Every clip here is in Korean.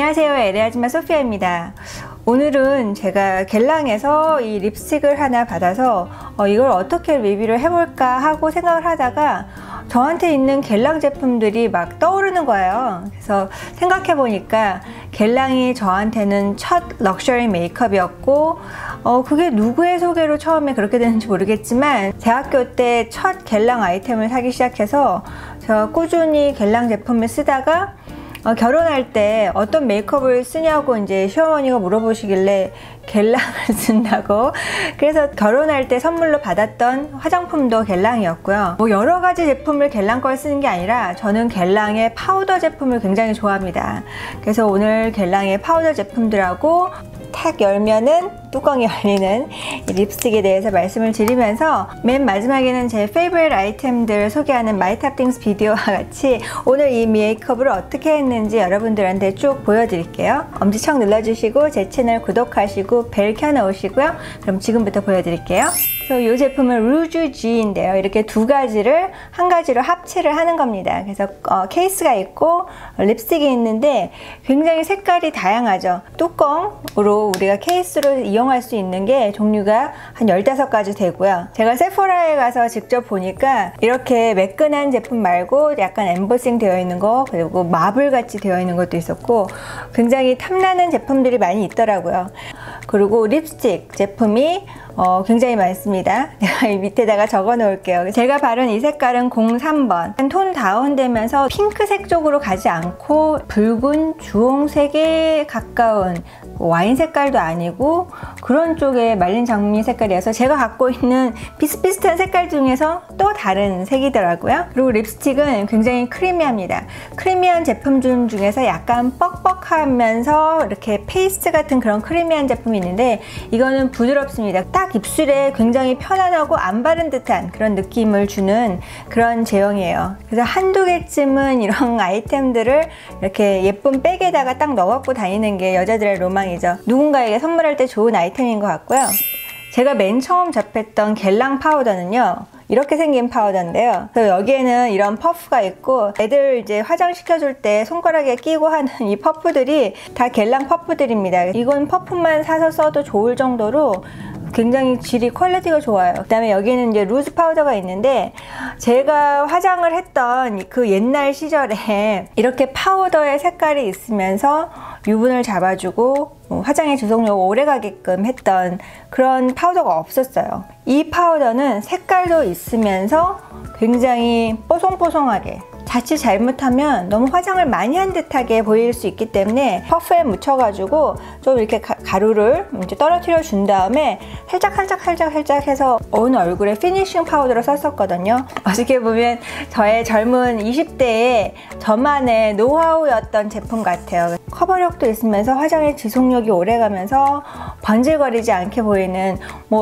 안녕하세요, LA 아줌마 소피아입니다. 오늘은 제가 겔랑에서 이 립스틱을 하나 받아서 이걸 어떻게 리뷰를 해볼까 하고 생각을 하다가 저한테 있는 겔랑 제품들이 막 떠오르는 거예요. 그래서 생각해 보니까 겔랑이 저한테는 첫 럭셔리 메이크업이었고 그게 누구의 소개로 처음에 그렇게 됐는지 모르겠지만 대학교 때 첫 겔랑 아이템을 사기 시작해서 제가 꾸준히 겔랑 제품을 쓰다가 결혼할 때 어떤 메이크업을 쓰냐고 이제 시어머니가 물어보시길래 겔랑을 쓴다고. 그래서 결혼할 때 선물로 받았던 화장품도 겔랑이었고요. 여러 가지 제품을 겔랑 걸 쓰는 게 아니라 저는 겔랑의 파우더 제품을 굉장히 좋아합니다. 그래서 오늘 겔랑의 파우더 제품들하고 탁 열면은 뚜껑이 열리는 이 립스틱에 대해서 말씀을 드리면서 맨 마지막에는 제 페이보릿 아이템들 소개하는 MyTopThingsss 비디오와 같이 오늘 이 메이크업을 어떻게 했는지 여러분들한테 쭉 보여드릴게요. 엄지척 눌러주시고 제 채널 구독하시고 벨 켜놓으시고요. 그럼 지금부터 보여드릴게요. 그래서 이 제품은 루즈 G인데요. 이렇게 두 가지를 한 가지로 합체를 하는 겁니다. 그래서 케이스가 있고 립스틱이 있는데 굉장히 색깔이 다양하죠. 뚜껑으로 우리가 케이스로 이용할 수 있는 게 종류가 한 15가지 되고요. 제가 세포라에 가서 직접 보니까 이렇게 매끈한 제품 말고 약간 엠보싱 되어 있는 거, 그리고 마블 같이 되어 있는 것도 있었고 굉장히 탐나는 제품들이 많이 있더라고요. 그리고 립스틱 제품이 굉장히 많습니다. 제가 이 밑에다가 적어 놓을게요. 제가 바른 이 색깔은 03번. 톤 다운되면서 핑크색 쪽으로 가지 않고 붉은 주홍색에 가까운 와인 색깔도 아니고 그런 쪽의 말린 장미 색깔이어서 제가 갖고 있는 비슷비슷한 색깔 중에서 또 다른 색이더라고요. 그리고 립스틱은 굉장히 크리미합니다. 크리미한 제품 중에서 약간 뻑뻑하면서 이렇게 페이스트 같은 그런 크리미한 제품이 있는데 이거는 부드럽습니다. 딱 입술에 굉장히 편안하고 안 바른 듯한 그런 느낌을 주는 그런 제형이에요. 그래서 한두 개쯤은 이런 아이템들을 이렇게 예쁜 백에다가 딱 넣어갖고 다니는 게 여자들의 로망이죠. 누군가에게 선물할 때 좋은 아이템인 것 같고요. 제가 맨 처음 접했던 겔랑 파우더는요, 이렇게 생긴 파우더인데요. 그래서 여기에는 이런 퍼프가 있고 애들 이제 화장시켜줄 때 손가락에 끼고 하는 이 퍼프들이 다 겔랑 퍼프들입니다. 이건 퍼프만 사서 써도 좋을 정도로 굉장히 질이 퀄리티가 좋아요. 그 다음에 여기는 이제 루즈 파우더가 있는데 제가 화장을 했던 그 옛날 시절에 이렇게 파우더의 색깔이 있으면서 유분을 잡아주고 화장의 지속력을 오래 가게끔 했던 그런 파우더가 없었어요. 이 파우더는 색깔도 있으면서 굉장히 뽀송뽀송하게, 자칫 잘못하면 너무 화장을 많이 한 듯하게 보일 수 있기 때문에 퍼프에 묻혀가지고 좀 이렇게 가루를 이제 떨어뜨려 준 다음에 살짝 해서 온 얼굴에 피니싱 파우더로 썼었거든요. 어떻게 보면 저의 젊은 20대의 저만의 노하우였던 제품 같아요. 커버력도 있으면서 화장의 지속력이 오래가면서 번질거리지 않게 보이는,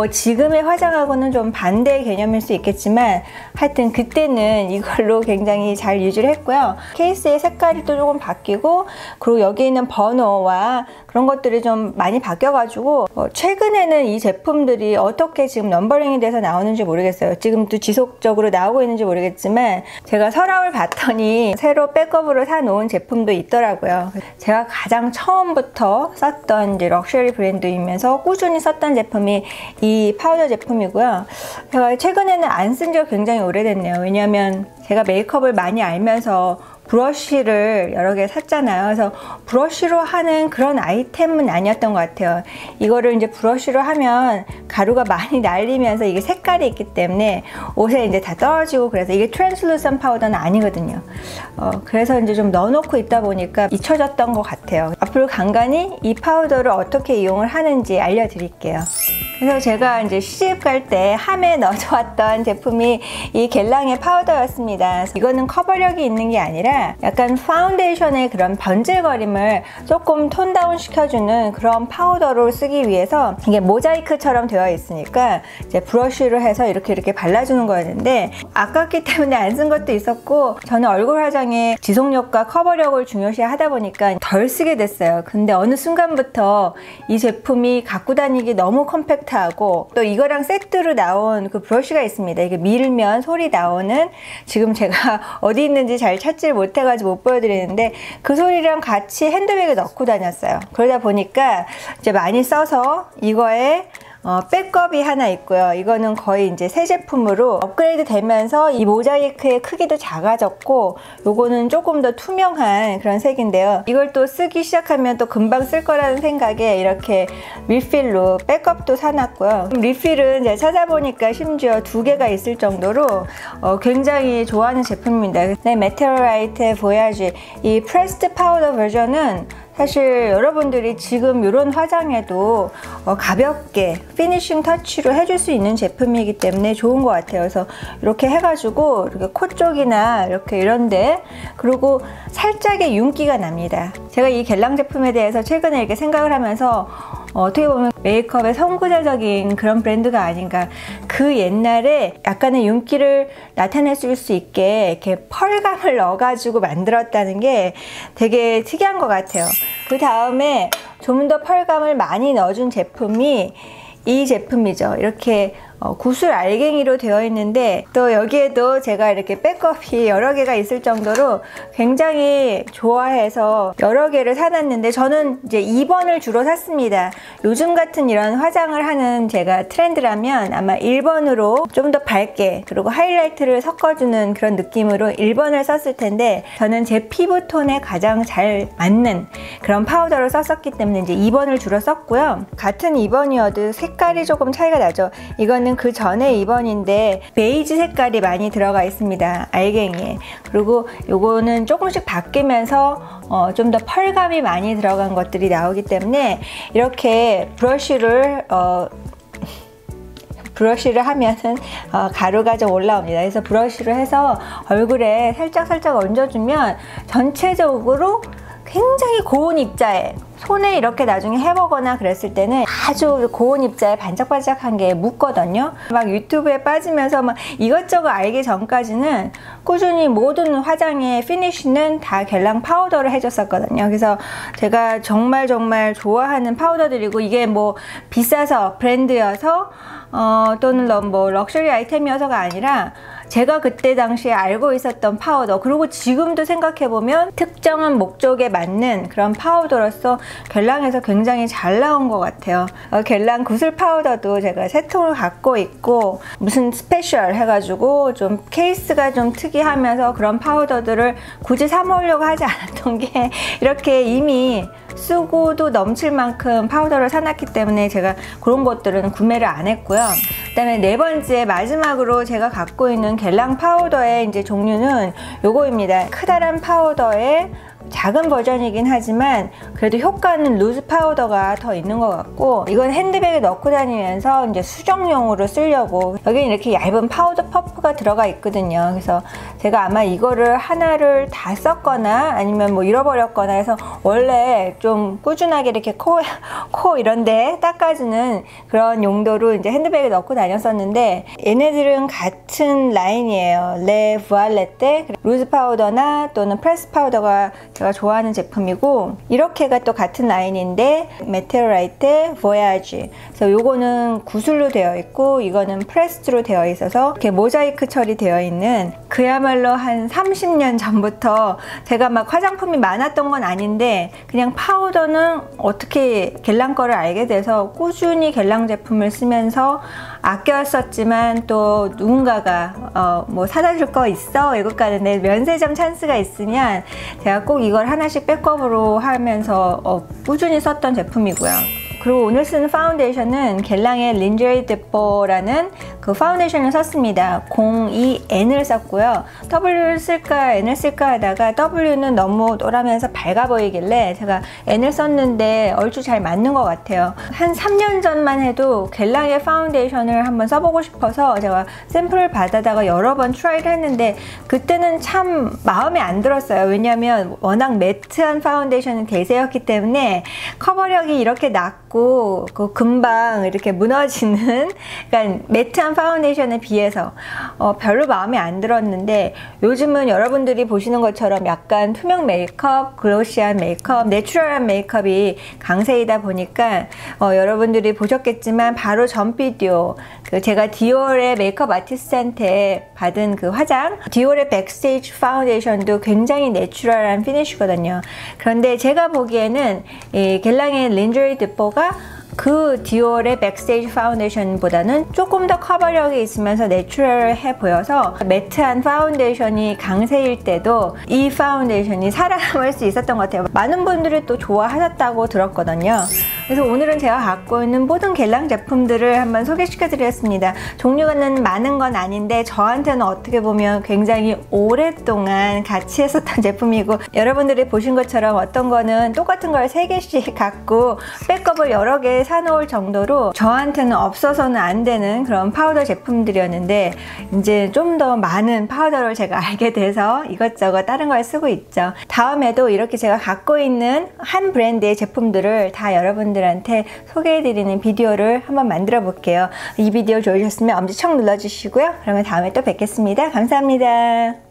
지금의 화장하고는 좀 반대의 개념일 수 있겠지만 하여튼 그때는 이걸로 굉장히 잘 유지를 했고요. 케이스의 색깔이 또 조금 바뀌고 그리고 여기 있는 번호와 그런 것들이 좀 많이 바뀌어가지고 최근에는 이 제품들이 어떻게 지금 넘버링이 돼서 나오는지 모르겠어요. 지금도 지속적으로 나오고 있는지 모르겠지만 제가 서랍을 봤더니 새로 백업으로 사놓은 제품도 있더라고요. 제가 가장 처음부터 썼던 이제 럭셔리 브랜드이면서 꾸준히 썼던 제품이 이 파우더 제품이고요. 제가 최근에는 안 쓴 지가 굉장히 오래됐네요. 왜냐하면 제가 메이크업을 많이 알면서 브러쉬를 여러 개 샀잖아요. 그래서 브러쉬로 하는 그런 아이템은 아니었던 것 같아요. 이거를 이제 브러쉬로 하면 가루가 많이 날리면서 이게 색깔이 있기 때문에 옷에 이제 다 떨어지고 그래서 이게 트랜슬루선 파우더는 아니거든요. 그래서 이제 좀 넣어놓고 있다 보니까 잊혀졌던 것 같아요. 앞으로 간간히 이 파우더를 어떻게 이용을 하는지 알려드릴게요. 그래서 제가 이제 시집 갈 때 함에 넣어왔던 제품이 이 겔랑의 파우더였습니다. 이거는 커버력이 있는 게 아니라 약간 파운데이션의 그런 번질거림을 조금 톤 다운 시켜주는 그런 파우더로 쓰기 위해서 이게 모자이크처럼 되어 있으니까 이제 브러쉬로 해서 이렇게 발라주는 거였는데 아깝기 때문에 안 쓴 것도 있었고 저는 얼굴 화장에 지속력과 커버력을 중요시 하다 보니까 덜 쓰게 됐어요. 근데 어느 순간부터 이 제품이 갖고 다니기 너무 컴팩트 매트하고 또 이거랑 세트로 나온 그 브러쉬가 있습니다. 이게 밀면 소리 나오는, 지금 제가 어디 있는지 잘 찾지를 못해가지고 못 보여드리는데 그 소리랑 같이 핸드백에 넣고 다녔어요. 그러다 보니까 이제 많이 써서 이거에 백업이 하나 있고요. 이거는 거의 이제 새 제품으로 업그레이드 되면서 이 모자이크의 크기도 작아졌고, 요거는 조금 더 투명한 그런 색인데요. 이걸 또 쓰기 시작하면 또 금방 쓸 거라는 생각에 이렇게 밀필로 백업도 사놨고요. 리필은 제가 찾아보니까 심지어 2개가 있을 정도로 굉장히 좋아하는 제품입니다. 네, 메테오라이트의 보야지, 이 프레스드 파우더 버전은 사실 여러분들이 지금 이런 화장에도 가볍게 피니싱 터치로 해줄 수 있는 제품이기 때문에 좋은 것 같아요. 그래서 이렇게 해가지고 이렇게 코 쪽이나 이렇게 이런데, 그리고 살짝의 윤기가 납니다. 제가 이 겔랑 제품에 대해서 최근에 이렇게 생각을 하면서 어떻게 보면 메이크업의 선구자적인 그런 브랜드가 아닌가. 그 옛날에 약간의 윤기를 나타낼 수 있게 이렇게 펄감을 넣어가지고 만들었다는 게 되게 특이한 것 같아요. 그 다음에 좀 더 펄감을 많이 넣어준 제품이 이 제품이죠. 이렇게 구슬 알갱이로 되어 있는데, 또 여기에도 제가 이렇게 백업이 여러 개가 있을 정도로 굉장히 좋아해서 여러 개를 사놨는데, 저는 이제 2번을 주로 샀습니다. 요즘 같은 이런 화장을 하는 제가 트렌드라면 아마 1번으로 좀 더 밝게, 그리고 하이라이트를 섞어주는 그런 느낌으로 1번을 썼을 텐데, 저는 제 피부톤에 가장 잘 맞는 그런 파우더를 썼었기 때문에 이제 2번을 주로 썼고요. 같은 2번이어도 색깔이 조금 차이가 나죠. 이거는 그 전에 2번인데 베이지 색깔이 많이 들어가 있습니다, 알갱이에. 그리고 요거는 조금씩 바뀌면서 좀 더 펄감이 많이 들어간 것들이 나오기 때문에 이렇게 브러쉬를 하면은 가루가 좀 올라옵니다. 그래서 브러쉬를 해서 얼굴에 살짝 얹어주면 전체적으로 굉장히 고운 입자에, 손에 이렇게 나중에 해보거나 그랬을 때는 아주 고운 입자에 반짝반짝한 게 묻거든요. 막 유튜브에 빠지면서 막 이것저것 알기 전까지는 꾸준히 모든 화장의 피니쉬는 다 겔랑 파우더를 해줬었거든요. 그래서 제가 정말 좋아하는 파우더들이고, 이게 뭐 비싸서 브랜드여서 또는 뭐 럭셔리 아이템이어서가 아니라 제가 그때 당시에 알고 있었던 파우더, 그리고 지금도 생각해보면 특정한 목적에 맞는 그런 파우더로서 겔랑에서 굉장히 잘 나온 것 같아요. 겔랑 구슬 파우더도 제가 세 통을 갖고 있고, 무슨 스페셜 해가지고 좀 케이스가 좀 특이하면서 그런 파우더들을 굳이 사 먹으려고 하지 않았던 게, 이렇게 이미 쓰고도 넘칠 만큼 파우더를 사놨기 때문에 제가 그런 것들은 구매를 안 했고요. 그 다음에 네 번째, 마지막으로 제가 갖고 있는 겔랑 파우더의 이제 종류는 요거입니다. 크다란 파우더의 작은 버전이긴 하지만 그래도 효과는 루즈 파우더가 더 있는 것 같고, 이건 핸드백에 넣고 다니면서 이제 수정용으로 쓰려고, 여기 이렇게 얇은 파우더 퍼프가 들어가 있거든요. 그래서 제가 아마 이거를 하나를 다 썼거나 아니면 뭐 잃어버렸거나 해서, 원래 좀 꾸준하게 이렇게 코 이런데 닦아주는 그런 용도로 이제 핸드백에 넣고 다녔었는데, 얘네들은 같은 라인이에요. 레 부알레떼 루즈 파우더나 또는 프레스 파우더가 제가 좋아하는 제품이고, 이렇게가 또 같은 라인인데 메테오라이트 보야지. 그래서 요거는 구슬로 되어 있고 이거는 프레스로 되어 있어서 이렇게 모자이크 처리되어 있는, 그야말로 한 30년 전부터 제가 막 화장품이 많았던 건 아닌데 그냥 파우더는 어떻게 겔랑 거를 알게 돼서 꾸준히 겔랑 제품을 쓰면서 아꼈었지만, 또 누군가가 뭐 사다 줄 거 있어, 외국 가는데 면세점 찬스가 있으면 제가 꼭 이걸 하나씩 백업으로 하면서 꾸준히 썼던 제품이고요. 그리고 오늘 쓰는 파운데이션은 겔랑의 린저리 데뽀라는 그 파운데이션을 썼습니다. 02N을 썼고요. W를 쓸까 N을 쓸까 하다가 W는 너무 노라면서 밝아 보이길래 제가 N을 썼는데 얼추 잘 맞는 것 같아요. 한 3년 전만 해도 겔랑의 파운데이션을 한번 써보고 싶어서 제가 샘플을 받아다가 여러 번 트라이를 했는데, 그때는 참 마음에 안 들었어요. 왜냐면 워낙 매트한 파운데이션은 대세였기 때문에 커버력이 이렇게 낮고 그 금방 이렇게 무너지는, 그러니까 매트한 매트한 파운데이션에 비해서 별로 마음에 안 들었는데, 요즘은 여러분들이 보시는 것처럼 약간 투명 메이크업, 글로시한 메이크업, 내추럴한 메이크업이 강세이다 보니까 여러분들이 보셨겠지만 바로 전 비디오, 제가 디올의 메이크업 아티스트한테 받은 그 화장, 디올의 백스테이지 파운데이션도 굉장히 내추럴한 피니쉬거든요. 그런데 제가 보기에는 이 겔랑의 린저리 디뽀가 그 디올의 백스테이지 파운데이션보다는 조금 더 커버력이 있으면서 내추럴해 보여서 매트한 파운데이션이 강세일 때도 이 파운데이션이 살아남을 수 있었던 것 같아요. 많은 분들이 또 좋아하셨다고 들었거든요. 그래서 오늘은 제가 갖고 있는 모든 겔랑 제품들을 한번 소개시켜 드렸습니다. 종류가 많은 건 아닌데 저한테는 어떻게 보면 굉장히 오랫동안 같이 했었던 제품이고, 여러분들이 보신 것처럼 어떤 거는 똑같은 걸 3개씩 갖고 백업을 여러 개 사놓을 정도로 저한테는 없어서는 안 되는 그런 파우더 제품들이었는데, 이제 좀 더 많은 파우더를 제가 알게 돼서 이것저것 다른 걸 쓰고 있죠. 다음에도 이렇게 제가 갖고 있는 한 브랜드의 제품들을 다 여러분들한테 소개해드리는 비디오를 한번 만들어 볼게요. 이 비디오 좋으셨으면 엄지척 눌러주시고요. 그러면 다음에 또 뵙겠습니다. 감사합니다.